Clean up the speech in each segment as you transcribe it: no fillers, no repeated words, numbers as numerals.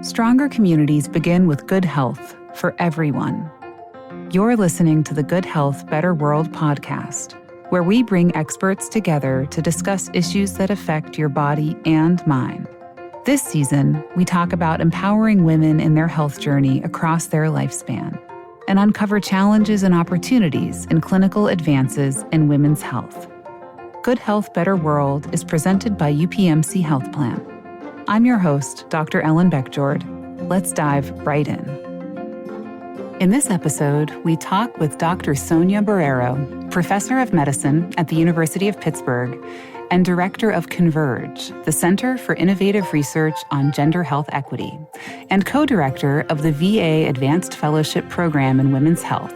Stronger communities begin with good health for everyone. You're listening to the Good Health, Better World podcast, where we bring experts together to discuss issues that affect your body and mind. This season, we talk about empowering women in their health journey across their lifespan and uncover challenges and opportunities in clinical advances in women's health. Good Health, Better World is presented by UPMC Health Plan. I'm your host, Dr. Ellen Beckjord. Let's dive right in. In this episode, we talk with Dr. Sonya Borrero, professor of medicine at the University of Pittsburgh and director of Converge, the Center for Innovative Research on Gender Health Equity, and co-director of the VA Advanced Fellowship Program in Women's Health.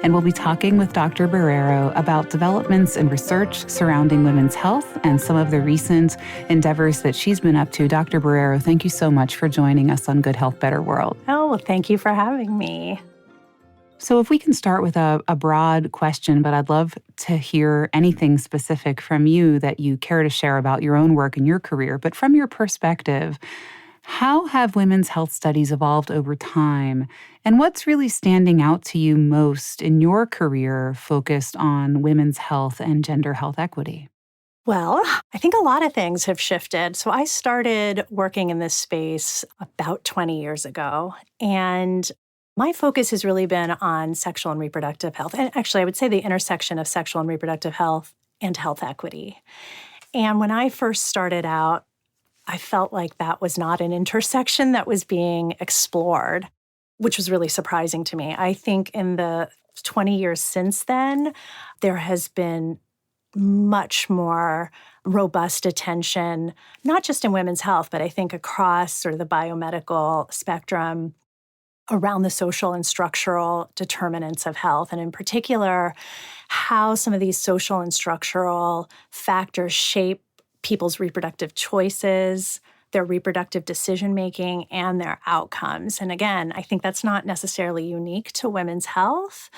And we'll be talking with Dr. Borrero about developments in research surrounding women's health and some of the recent endeavors that she's been up to. Dr. Borrero, thank you so much for joining us on Good Health, Better World. Oh, well, thank you for having me. So if we can start with a broad question, but I'd love to hear anything specific from you that you care to share about your own work and your career. But from your perspective, how have women's health studies evolved over time? And what's really standing out to you most in your career focused on women's health and gender health equity? Well, I think a lot of things have shifted. So I started working in this space about 20 years ago, and my focus has really been on sexual and reproductive health. And actually, I would say the intersection of sexual and reproductive health and health equity. And when I first started out, I felt like that was not an intersection that was being explored, which was really surprising to me. I think in the 20 years since then, there has been much more robust attention, not just in women's health, but I think across sort of the biomedical spectrum around the social and structural determinants of health, and in particular, how some of these social and structural factors shape people's reproductive choices, their reproductive decision-making, and their outcomes. And again, I think that's not necessarily unique to women's health.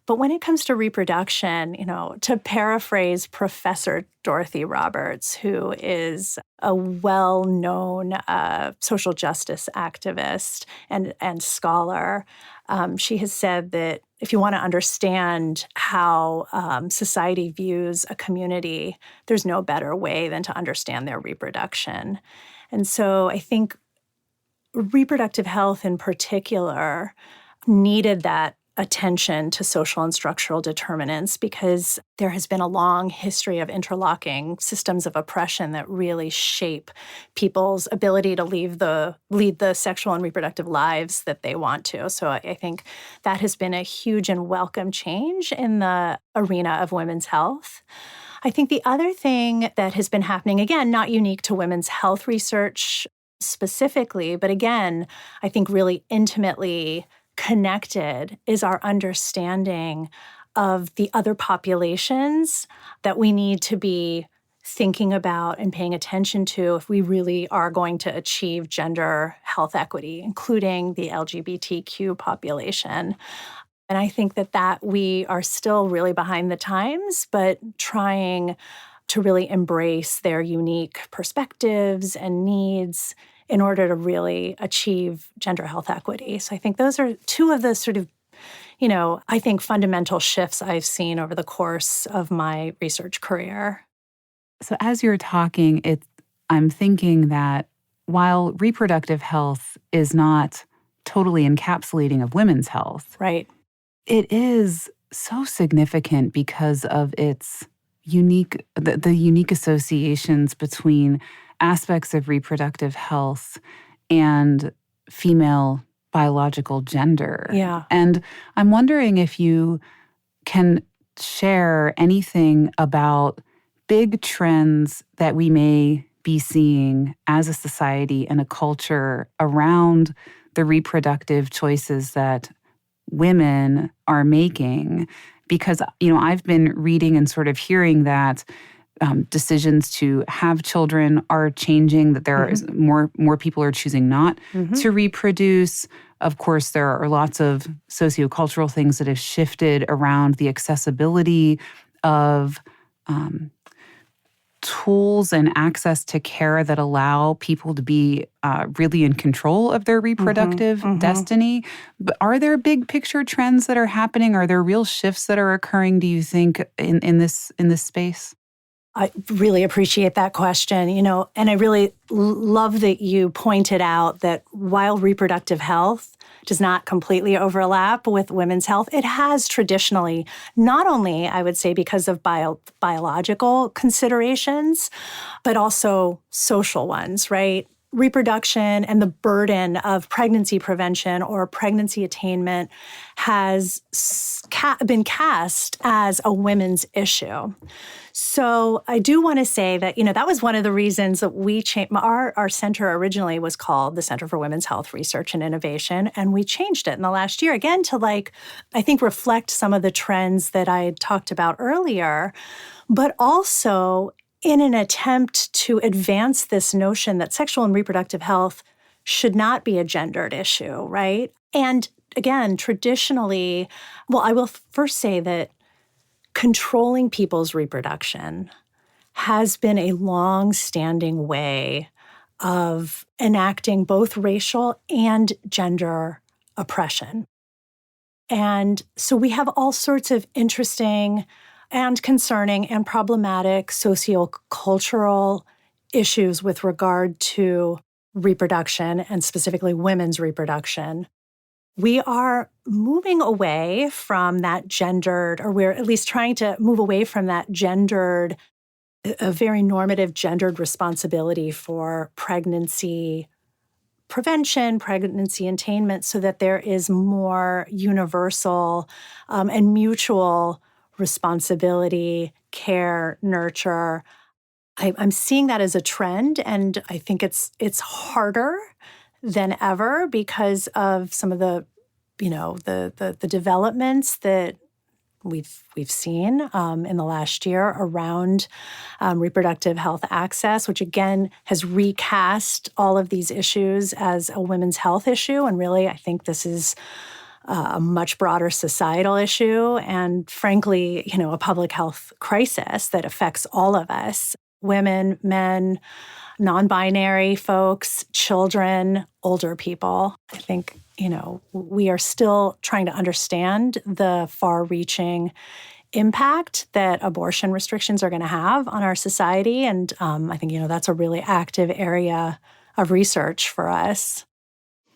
But when it comes to reproduction, to paraphrase Professor Dorothy Roberts, who is a well-known social justice activist and scholar, she has said that if you want to understand how society views a community, there's no better way than to understand their reproduction. And so I think reproductive health in particular needed that attention to social and structural determinants because there has been a long history of interlocking systems of oppression that really shape people's ability to lead the sexual and reproductive lives that they want to. So I think that has been a huge and welcome change in the arena of women's health. I think the other thing that has been happening, again, not unique to women's health research specifically, but again, I think really intimately connected is our understanding of the other populations that we need to be thinking about and paying attention to if we really are going to achieve gender health equity, including the LGBTQ population. And I think that we are still really behind the times, but trying to really embrace their unique perspectives and needs in order to really achieve gender health equity. So I think those are two of the sort of, I think fundamental shifts I've seen over the course of my research career. So as you're talking, I'm thinking that while reproductive health is not totally encapsulating of women's health, right, it is so significant because of its unique, the unique associations between aspects of reproductive health and female biological gender. Yeah. And I'm wondering if you can share anything about big trends that we may be seeing as a society and a culture around the reproductive choices that women are making. Because, I've been reading and sort of hearing that decisions to have children are changing, that there is more people are choosing not to reproduce. Of course, there are lots of sociocultural things that have shifted around the accessibility of tools and access to care that allow people to be really in control of their reproductive destiny. But are there big picture trends that are happening? Are there real shifts that are occurring, do you think, in this space? I really appreciate that question, and I really love that you pointed out that while reproductive health does not completely overlap with women's health, it has traditionally, not only, I would say, because of biological considerations, but also social ones, right? Reproduction and the burden of pregnancy prevention or pregnancy attainment has been cast as a women's issue. So I do want to say that, that was one of the reasons that we changed. Our center originally was called the Center for Women's Health Research and Innovation, and we changed it in the last year, again, to I think reflect some of the trends that I had talked about earlier, but also in an attempt to advance this notion that sexual and reproductive health should not be a gendered issue, right? And again, traditionally, I will first say that controlling people's reproduction has been a long-standing way of enacting both racial and gender oppression. And so we have all sorts of interesting and concerning and problematic sociocultural issues with regard to reproduction and specifically women's reproduction. We are moving away from that gendered, or we're at least trying to move away from that gendered, a very normative gendered responsibility for pregnancy prevention, pregnancy attainment, so that there is more universal and mutual responsibility, care, nurture. I'm seeing that as a trend, and I think it's harder than ever because of some of the developments that we've seen in the last year around reproductive health access, which again has recast all of these issues as a women's health issue. And really, I think this is a much broader societal issue and, frankly, a public health crisis that affects all of us: women, men, non-binary folks, children, older people. I think, we are still trying to understand the far-reaching impact that abortion restrictions are going to have on our society. And I think, that's a really active area of research for us.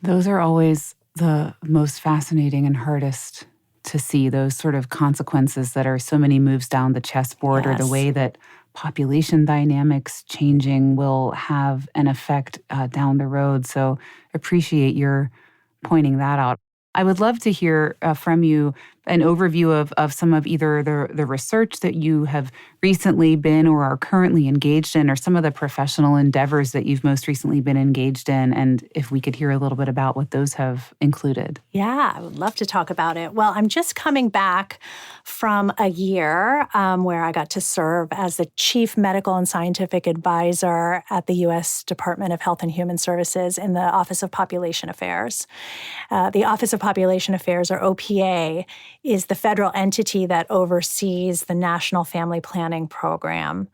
Those are always the most fascinating and hardest to see, those sort of consequences that are so many moves down the chessboard, Yes. or the way that population dynamics changing will have an effect down the road. So appreciate your pointing that out. I would love to hear from you an overview of some of either the research that you have recently been or are currently engaged in, or some of the professional endeavors that you've most recently been engaged in, and if we could hear a little bit about what those have included. Yeah, I would love to talk about it. Well, I'm just coming back from a year where I got to serve as the Chief Medical and Scientific Advisor at the U.S. Department of Health and Human Services in the Office of Population Affairs. The Office of Population Affairs, or OPA, is the federal entity that oversees the National Family Planning Program.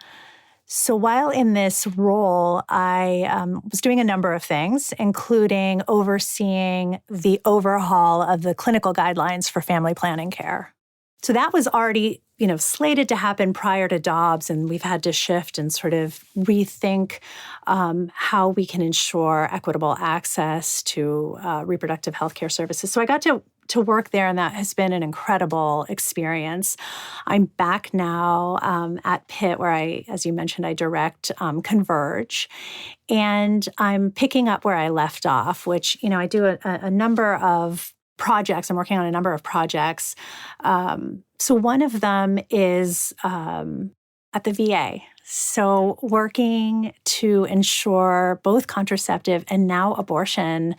So while in this role, I was doing a number of things, including overseeing the overhaul of the clinical guidelines for family planning care. So that was already, slated to happen prior to Dobbs, and we've had to shift and sort of rethink how we can ensure equitable access to reproductive health care services. So I got to work there, and that has been an incredible experience. I'm back now at Pitt, where as you mentioned, I direct Converge, and I'm picking up where I left off, which, I do a number of projects. I'm working on a number of projects. So one of them is at the VA. So working to ensure both contraceptive and now abortion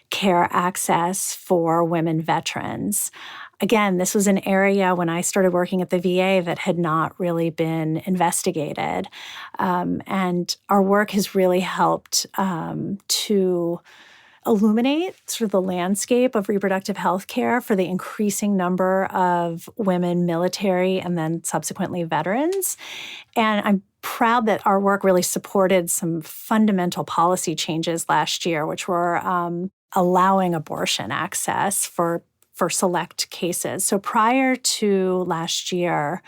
care access for women veterans. Again, this was an area when I started working at the VA that had not really been investigated. And our work has really helped to illuminate sort of the landscape of reproductive health care for the increasing number of women military and then subsequently veterans. And I'm proud that our work really supported some fundamental policy changes last year, which were allowing abortion access for select cases. So prior to last year,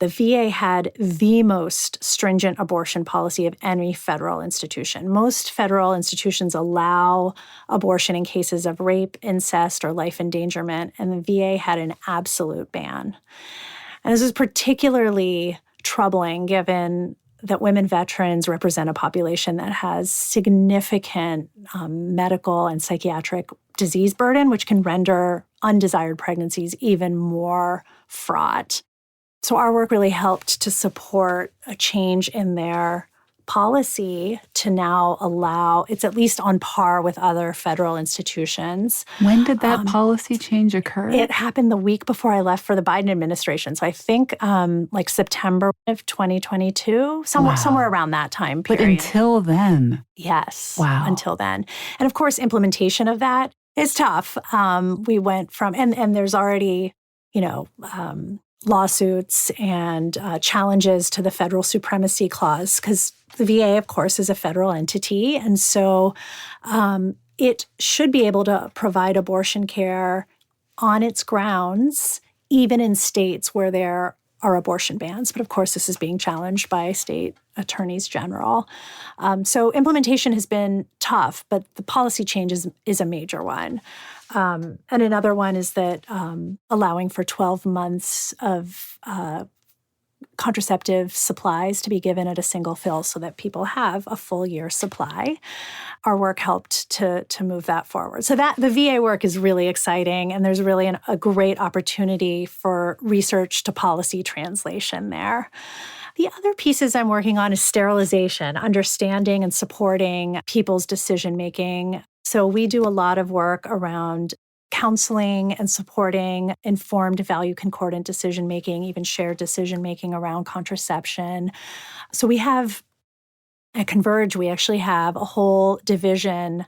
the VA had the most stringent abortion policy of any federal institution. Most federal institutions allow abortion in cases of rape, incest, or life endangerment, and the VA had an absolute ban. And this is particularly troubling given that women veterans represent a population that has significant medical and psychiatric disease burden, which can render undesired pregnancies even more fraught. So our work really helped to support a change in their policy to now allow, it's at least on par with other federal institutions. When did that policy change occur? It happened the week before I left for the Biden administration. So I think like September of 2022, somewhere around that time period. But until then? Yes. Wow. Until then. And of course, implementation of that is tough. We went from, and there's already, lawsuits and challenges to the federal supremacy clause, because the VA, of course, is a federal entity. And so it should be able to provide abortion care on its grounds, even in states where there are abortion bans. But of course, this is being challenged by state attorneys general. So implementation has been tough, but the policy change is a major one. And another one is that allowing for 12 months of contraceptive supplies to be given at a single fill so that people have a full year supply. Our work helped to move that forward. So that the VA work is really exciting, and there's really a great opportunity for research to policy translation there. The other pieces I'm working on is sterilization, understanding and supporting people's decision-making. So we do a lot of work around counseling and supporting informed value concordant decision-making, even shared decision-making around contraception. So we have, at Converge, we actually have a whole division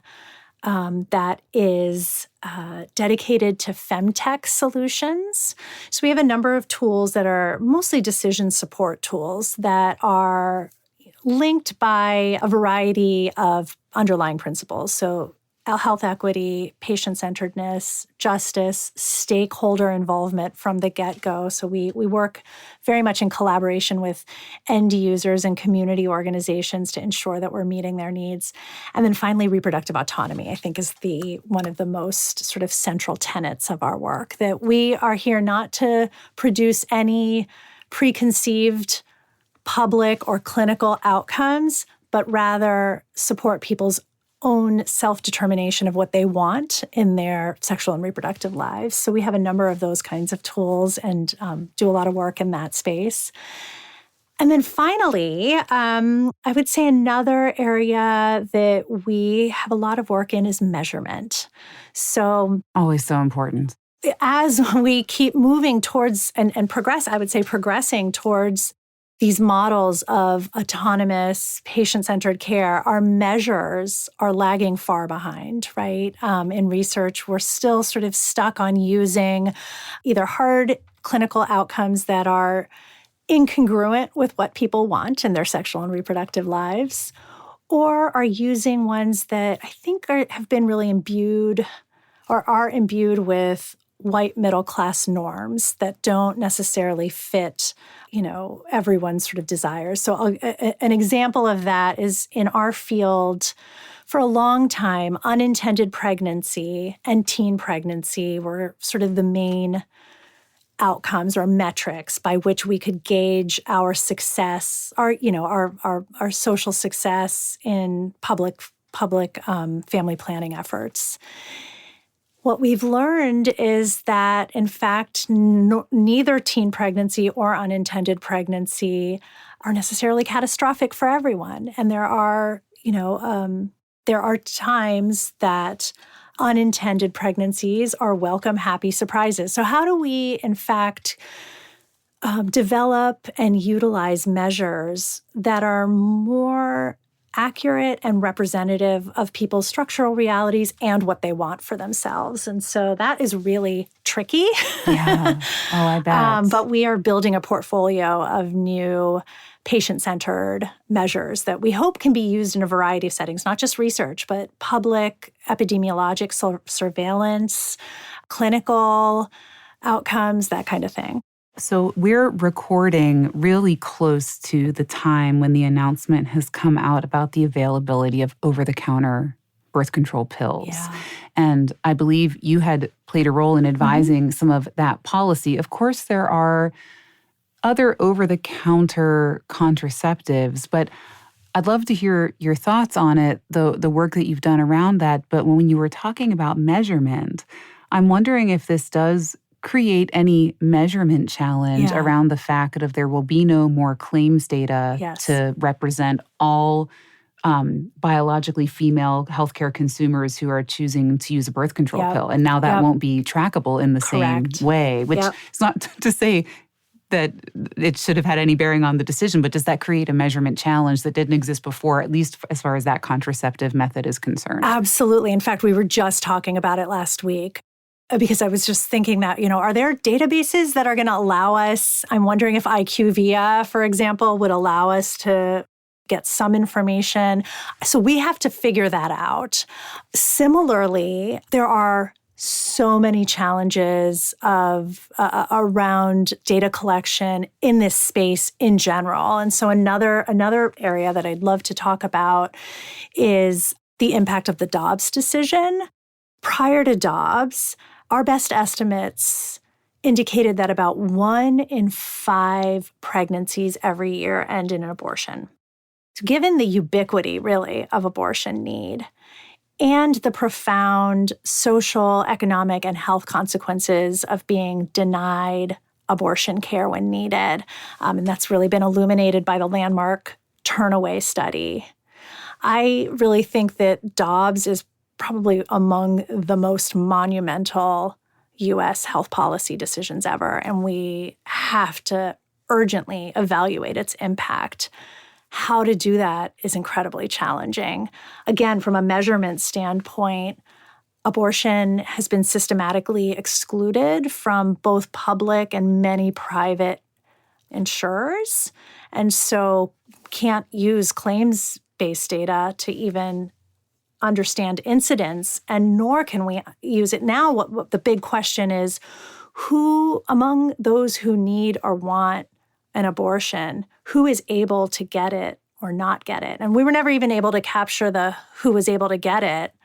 that is dedicated to femtech solutions. So we have a number of tools that are mostly decision support tools that are linked by a variety of underlying principles. So health equity, patient-centeredness, justice, stakeholder involvement from the get-go. So we work very much in collaboration with end users and community organizations to ensure that we're meeting their needs. And then finally, reproductive autonomy, I think, is one of the most sort of central tenets of our work, that we are here not to produce any preconceived public or clinical outcomes, but rather support people's own self-determination of what they want in their sexual and reproductive lives. So we have a number of those kinds of tools and do a lot of work in that space. And then finally, I would say another area that we have a lot of work in is measurement. So always so important. As we keep moving towards and progress, I would say progressing towards these models of autonomous, patient-centered care, our measures are lagging far behind, right? In research, we're still sort of stuck on using either hard clinical outcomes that are incongruent with what people want in their sexual and reproductive lives, or are using ones that I think have been really imbued or are imbued with white middle-class norms that don't necessarily fit, everyone's sort of desires. So an example of that is in our field, for a long time, unintended pregnancy and teen pregnancy were sort of the main outcomes or metrics by which we could gauge our success, our social success in public family planning efforts. What we've learned is that, in fact, neither teen pregnancy or unintended pregnancy are necessarily catastrophic for everyone. And there are times that unintended pregnancies are welcome, happy surprises. So how do we, in fact, develop and utilize measures that are more accurate and representative of people's structural realities and what they want for themselves. And so that is really tricky. Yeah. Oh, I bet. But we are building a portfolio of new patient-centered measures that we hope can be used in a variety of settings, not just research, but public, epidemiologic surveillance, clinical outcomes, that kind of thing. So we're recording really close to the time when the announcement has come out about the availability of over-the-counter birth control pills. Yeah. And I believe you had played a role in advising some of that policy. Of course, there are other over-the-counter contraceptives, but I'd love to hear your thoughts on it, the work that you've done around that. But when you were talking about measurement, I'm wondering if this does create any measurement challenge around the fact that there will be no more claims data to represent all biologically female healthcare consumers who are choosing to use a birth control pill. And now that won't be trackable in the same way, which is not to say that it should have had any bearing on the decision, but does that create a measurement challenge that didn't exist before, at least as far as that contraceptive method is concerned? Absolutely. In fact, we were just talking about it last week. Because I was just thinking that, are there databases that are going to allow us? I'm wondering if IQVIA, for example, would allow us to get some information. So we have to figure that out. Similarly, there are so many challenges around data collection in this space in general. And so another area that I'd love to talk about is the impact of the Dobbs decision. Prior to Dobbs, our best estimates indicated that about 1 in 5 pregnancies every year end in an abortion. So given the ubiquity, really, of abortion need and the profound social, economic, and health consequences of being denied abortion care when needed, and that's really been illuminated by the landmark Turnaway study, I really think that Dobbs is probably among the most monumental U.S. health policy decisions ever, and we have to urgently evaluate its impact. How to do that is incredibly challenging. Again, from a measurement standpoint, abortion has been systematically excluded from both public and many private insurers, and so can't use claims-based data to even understand incidence, and nor can we use it now. What the big question is, who among those who need or want an abortion, who is able to get it or not get it? And we were never even able to capture the who was able to get it.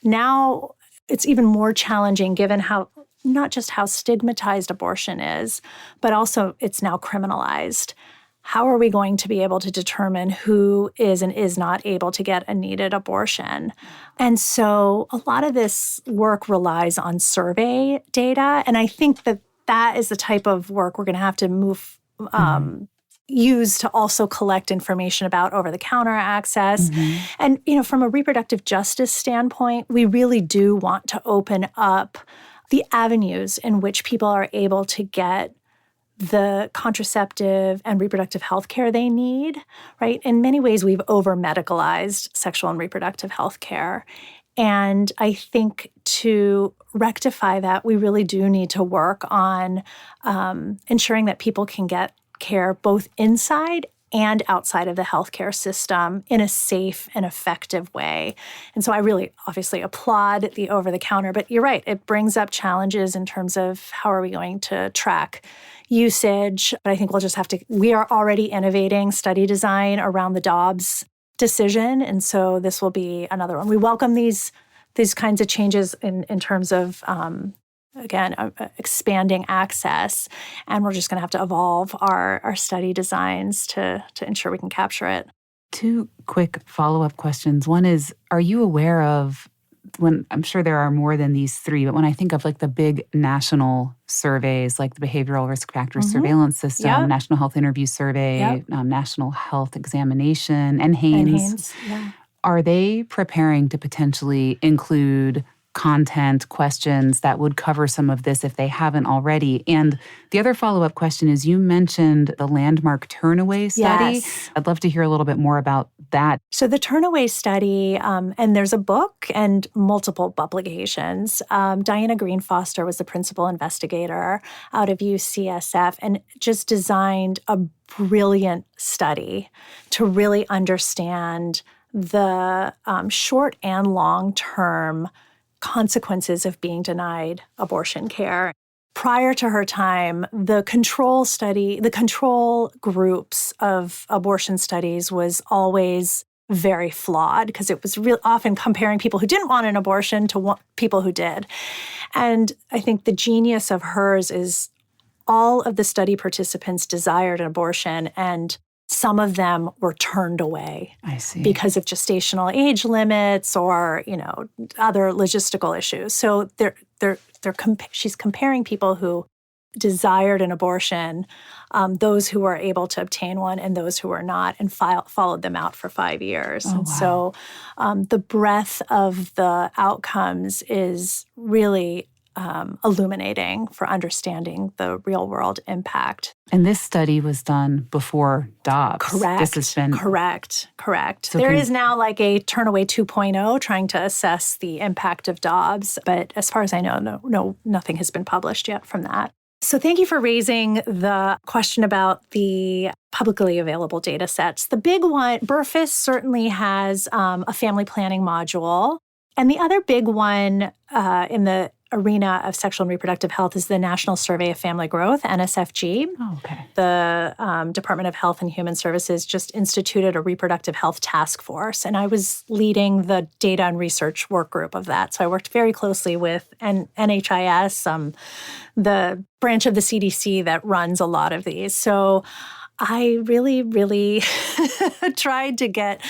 Now it's even more challenging given how, not just how stigmatized abortion is, but also it's now criminalized. How are we going to be able to determine who is and is not able to get a needed abortion? And so a lot of this work relies on survey data. And I think that is the type of work we're going to have to use to also collect information about over-the-counter access. And, from a reproductive justice standpoint, we really do want to open up the avenues in which people are able to get the contraceptive and reproductive health care they need, right? In many ways, we've over-medicalized sexual and reproductive health care. And I think to rectify that, we really do need to work on ensuring that people can get care both inside and outside of the healthcare system in a safe and effective way. And so I really obviously applaud the over-the-counter, but you're right, it brings up challenges in terms of how are we going to track usage. But I think we'll just have to, we are already innovating study design around the Dobbs decision. And so this will be another one. We welcome these kinds of changes in terms of, expanding access. And we're just going to have to evolve our study designs to ensure we can capture it. 2 quick follow-up questions. One is, are you aware of, when I'm sure there are more than these 3, but when I think of like the big national surveys, like the Behavioral Risk Factors Surveillance System, National Health Interview Survey, National Health Examination, and HANES, are they preparing to potentially include content questions that would cover some of this if they haven't already. And the other follow-up question is, you mentioned the landmark Turnaway study. Yes. I'd love to hear a little bit more about that. So the Turnaway study, and there's a book and multiple publications. Diana Green Foster was the principal investigator out of UCSF and just designed a brilliant study to really understand the short and long-term consequences of being denied abortion care. Prior to her time, the control groups of abortion studies was always very flawed because it was often comparing people who didn't want an abortion to people who did. And I think the genius of hers is all of the study participants desired an abortion, and some of them were turned away. I see. Because of gestational age limits or, other logistical issues. So she's comparing people who desired an abortion, those who were able to obtain one and those who were not, and followed them out for 5 years. Oh, and wow. so the breadth of the outcomes is really illuminating for understanding the real-world impact. And this study was done before Dobbs. Correct. This has been Correct. So there is now like a Turnaway 2.0 trying to assess the impact of Dobbs, but as far as I know, nothing has been published yet from that. So thank you for raising the question about the publicly available data sets. The big one, BRFIS certainly has a family planning module. And the other big one in the arena of sexual and reproductive health is the National Survey of Family Growth, NSFG. Oh, okay. The Department of Health and Human Services just instituted a reproductive health task force, and I was leading the data and research work group of that. So I worked very closely with NHIS, the branch of the CDC that runs a lot of these. So I really, really tried to get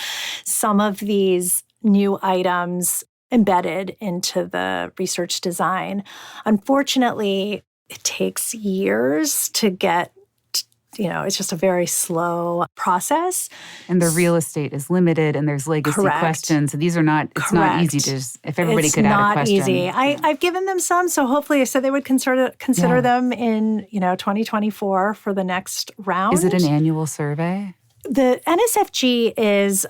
some of these new items embedded into the research design. Unfortunately, it takes years to get, it's just a very slow process. And the real estate is limited and there's legacy Correct. questions. It's not easy to just, if everybody could add a question. It's not easy. I've given them some, so hopefully I said they would consider them in, 2024 for the next round. Is it an annual survey? The NSFG is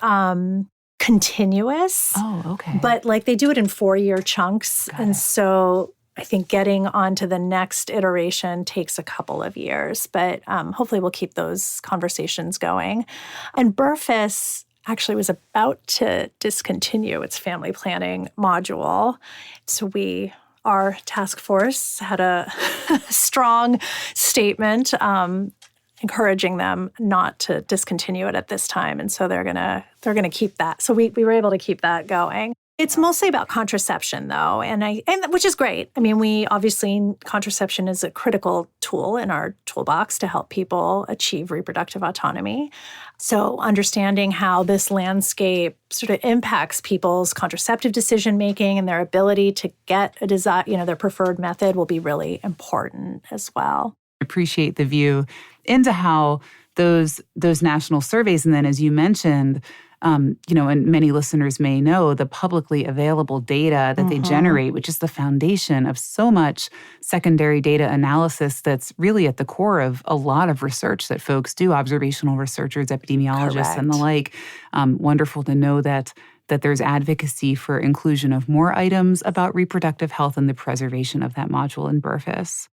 continuous. Oh, okay. But they do it in 4-year chunks. Got and it. So I think getting onto the next iteration takes a couple of years. But hopefully we'll keep those conversations going. And BRFIS actually was about to discontinue its family planning module. So our task force had a strong statement encouraging them not to discontinue it at this time, and so they're gonna keep that. So we were able to keep that going. It's mostly about contraception, though, and which is great. I mean, contraception is a critical tool in our toolbox to help people achieve reproductive autonomy. So understanding how this landscape sort of impacts people's contraceptive decision making and their ability to get their preferred method will be really important as well. Appreciate the view into how those national surveys, and then as you mentioned, and many listeners may know, the publicly available data that they generate, which is the foundation of so much secondary data analysis that's really at the core of a lot of research that folks do, observational researchers, epidemiologists, Correct. and the like. Wonderful to know that there's advocacy for inclusion of more items about reproductive health and the preservation of that module in BRFIS.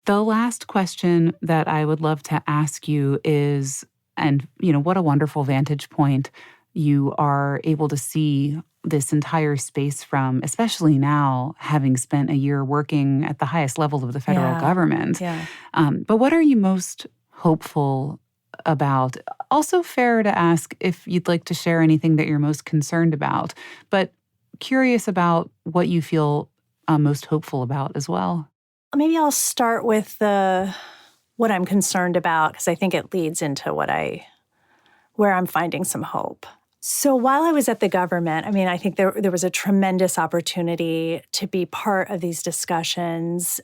The last question that I would love to ask you is, and what a wonderful vantage point you are able to see this entire space from, especially now having spent a year working at the highest level of the federal government. Yeah. But what are you most hopeful about? Also fair to ask if you'd like to share anything that you're most concerned about, but curious about what you feel most hopeful about as well. Maybe I'll start with what I'm concerned about, because I think it leads into where I'm finding some hope. So while I was at the government, I think there was a tremendous opportunity to be part of these discussions.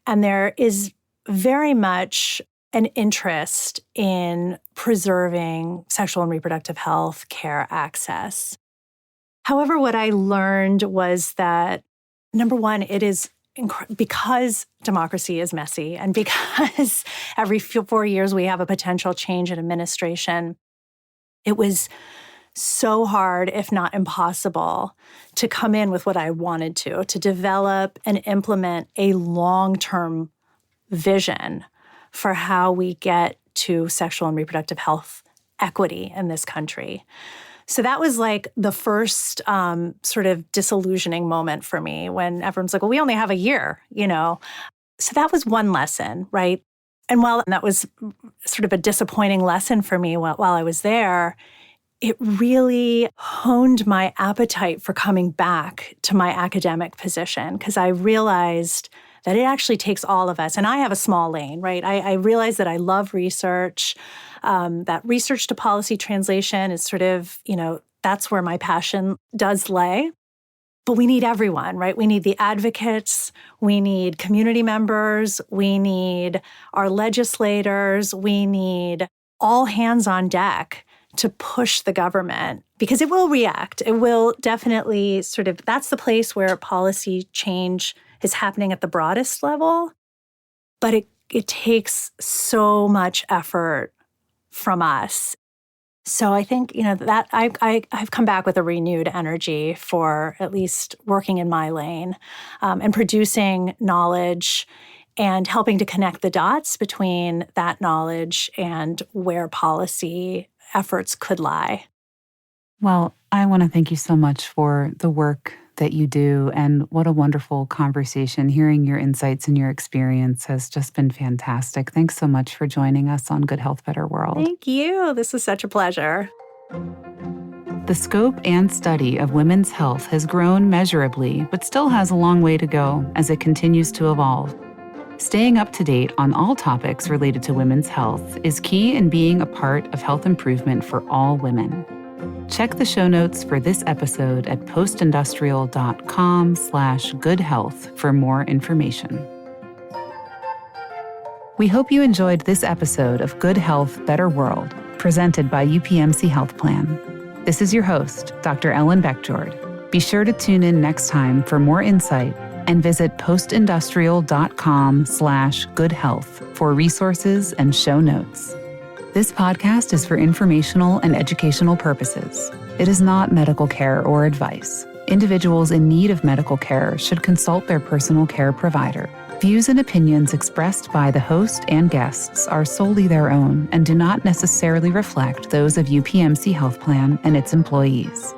And there is very much an interest in preserving sexual and reproductive health care access. However, what I learned was that Number one, it is because democracy is messy and because every 4 years we have a potential change in administration, it was so hard, if not impossible, to come in with what I wanted to develop and implement a long-term vision for how we get to sexual and reproductive health equity in this country. So that was like the first sort of disillusioning moment for me when everyone's like, well, we only have a year, So that was one lesson, right? And while that was sort of a disappointing lesson for me while I was there, it really honed my appetite for coming back to my academic position because I realized that it actually takes all of us. And I have a small lane, right? I realized that I love research, that research to policy translation is sort of, that's where my passion does lay. But we need everyone, right? We need the advocates, we need community members, we need our legislators, we need all hands on deck to push the government because it will react. It will definitely that's the place where policy change is happening at the broadest level. But it takes so much effort from us. So I think, that I've come back with a renewed energy for at least working in my lane and producing knowledge and helping to connect the dots between that knowledge and where policy efforts could lie. Well, I want to thank you so much for the work that you do, and what a wonderful conversation. Hearing your insights and your experience has just been fantastic. Thanks so much for joining us on Good Health, Better World. Thank you. This was such a pleasure. The scope and study of women's health has grown measurably, but still has a long way to go as it continues to evolve. Staying up to date on all topics related to women's health is key in being a part of health improvement for all women. Check the show notes for this episode at postindustrial.com/goodhealth for more information. We hope you enjoyed this episode of Good Health, Better World, presented by UPMC Health Plan. This is your host, Dr. Ellen Beckjord. Be sure to tune in next time for more insight and visit postindustrial.com/goodhealth for resources and show notes. This podcast is for informational and educational purposes. It is not medical care or advice. Individuals in need of medical care should consult their personal care provider. Views and opinions expressed by the host and guests are solely their own and do not necessarily reflect those of UPMC Health Plan and its employees.